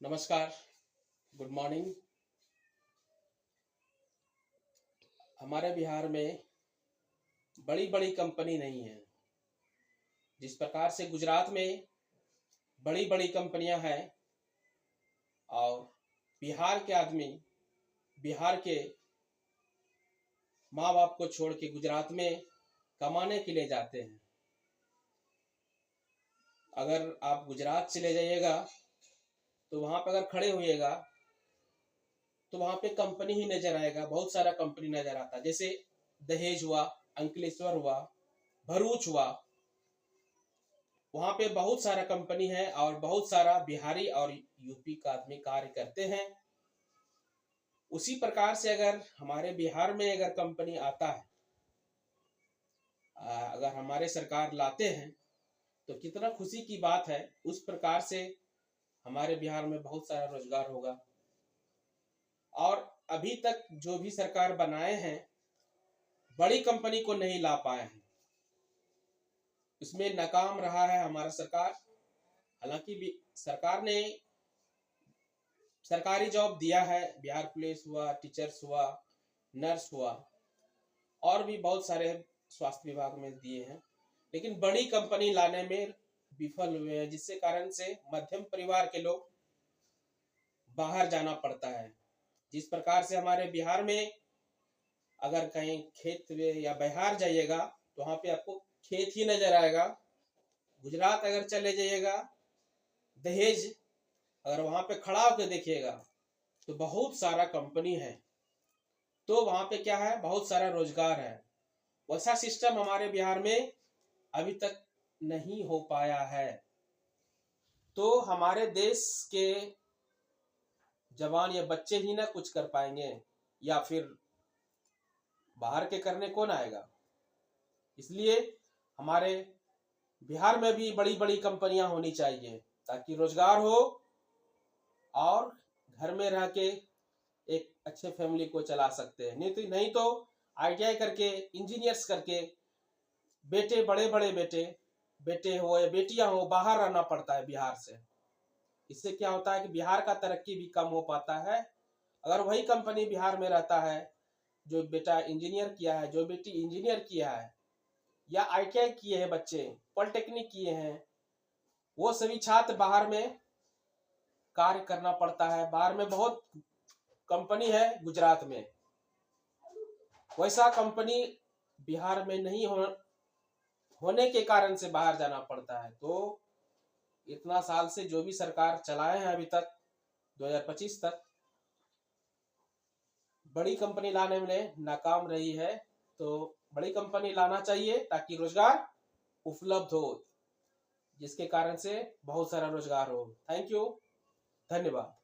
नमस्कार। Good morning. हमारे बिहार में बड़ी बड़ी कंपनी नहीं है। जिस प्रकार से गुजरात में बड़ी बड़ी कंपनियां हैं और बिहार के आदमी बिहार के माँ बाप को छोड़ के गुजरात में कमाने के लिए जाते हैं। अगर आप गुजरात चले जाइएगा तो वहाँ पर अगर खड़े होइएगा तो वहाँ पे कंपनी ही नजर आएगा, बहुत सारा कंपनी नजर आता है। जैसे दहेज हुआ, अंकलेश्वर हुआ, भरूच हुआ, वहाँ पे बहुत सारा कंपनी है और बहुत सारा बिहारी और यूपी का आदमी कार्य करते हैं। उसी प्रकार से अगर हमारे बिहार में अगर कंपनी आता है, अगर हमारे सरकार लाते हैं तो कितना खुशी की बात है। उस प्रकार से हमारे बिहार में बहुत सारा रोजगार होगा। और अभी तक जो भी सरकार बनाए हैं बड़ी कंपनी को नहीं ला पाए हैं, इसमें नाकाम रहा है हमारा सरकार। हालांकि सरकार ने सरकारी जॉब दिया है, बिहार पुलिस हुआ, टीचर्स हुआ, नर्स हुआ और भी बहुत सारे स्वास्थ्य विभाग में दिए हैं, लेकिन बड़ी कंपनी लाने में विफल हुए हैं, जिससे कारण से मध्यम परिवार के लोग बाहर जाना पड़ता है। जिस प्रकार से हमारे बिहार में अगर कहीं खेत में या बिहार जाइएगा तो वहां पे आपको खेत ही नजर आएगा। गुजरात अगर चले जाइएगा, दहेज अगर वहां पे खड़ा होकर देखिएगा तो बहुत सारा कंपनी है, तो वहां पे क्या है, बहुत सारा रोजगार है। वैसा सिस्टम हमारे बिहार में अभी तक नहीं हो पाया है। तो हमारे देश के जवान या बच्चे ही ना कुछ कर पाएंगे, या फिर बाहर के करने कौन आएगा। इसलिए हमारे बिहार में भी बड़ी बड़ी कंपनियां होनी चाहिए ताकि रोजगार हो और घर में रह के एक अच्छे फैमिली को चला सकते हैं। नहीं तो ITI करके, इंजीनियर्स करके बेटे, बड़े बड़े बेटे हो या बेटियां हो, बाहर रहना पड़ता है बिहार से। इससे क्या होता है कि बिहार का तरक्की भी कम हो पाता है। अगर वही कंपनी बिहार में रहता है, जो बेटा इंजीनियर किया है, जो बेटी इंजीनियर किया है, या ITI किए हैं बच्चे, पॉलिटेक्निक किए हैं, वो सभी छात्र बाहर में कार्य करना पड़ता है। बाहर में बहुत कंपनी है गुजरात में, वैसा कंपनी बिहार में नहीं होने के कारण से बाहर जाना पड़ता है। तो इतना साल से जो भी सरकार चलाए हैं अभी तक 2025 तक बड़ी कंपनी लाने में नाकाम रही है। तो बड़ी कंपनी लाना चाहिए ताकि रोजगार उपलब्ध हो, जिसके कारण से बहुत सारा रोजगार हो। थैंक यू, धन्यवाद।